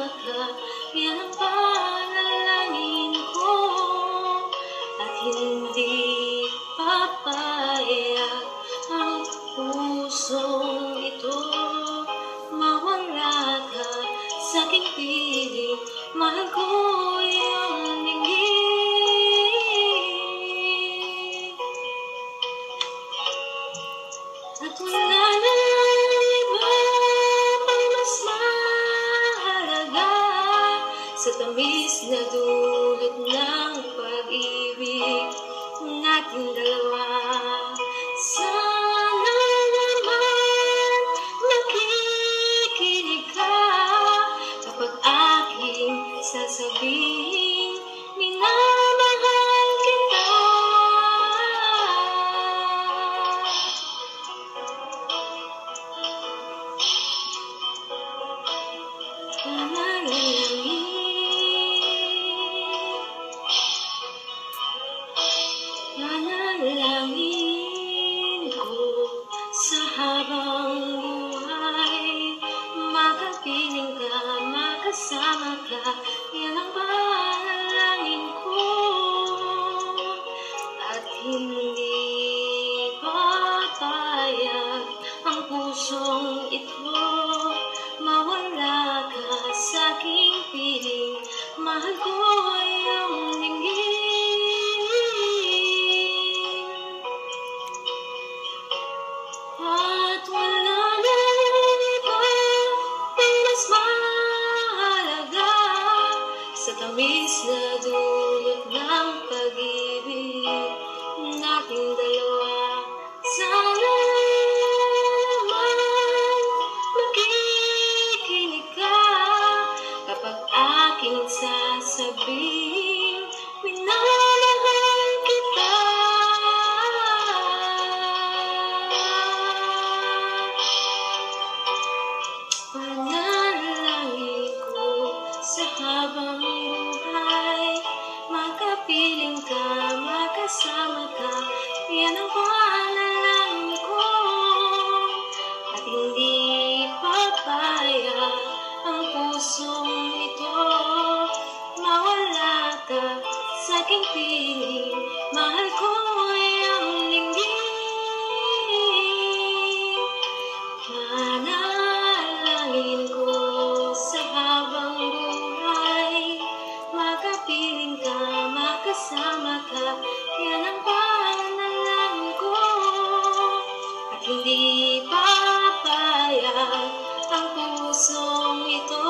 makasama ka. Yan ang panalangin ko, at hindi papayag ang pusong ito. Mawala ka sa aking piling, mahal ko yung lingid. At wala na iba pang mas mahalaga sa tamis na dulot ng pag-ibig nating dalawa. Sana naman nakikinig ka kapag aking sasabihin, minamahal kita. Nanalangin ko sa habang buhay, makapiling ka, makasama ka. Yan ang panalangin ko, at hindi papayag ang pusong ito. Mawala ka sa aking piling, mahal ko yung lingid. At wala na iba pang mas mahalaga sa tamis na dulot ng pag-ibig nating dalawa. Sana naman makikinig ka kapag aking sasabihin, minamahal kita. Panalangin ko sa habang buhay, makapiling ka, makasama ka. Yan ang panalangin ko, at hindi papayag ang pusong ito. Mawala ka sa aking piling, mahal ko yung lingid. Manalangin ko sa habang buhay, makapiling ka, makasama ka. Yan ang panalangin ko, at hindi papayag ang pusong ito.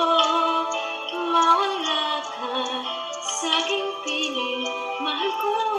Mawala ka sa aking piling, mahal ko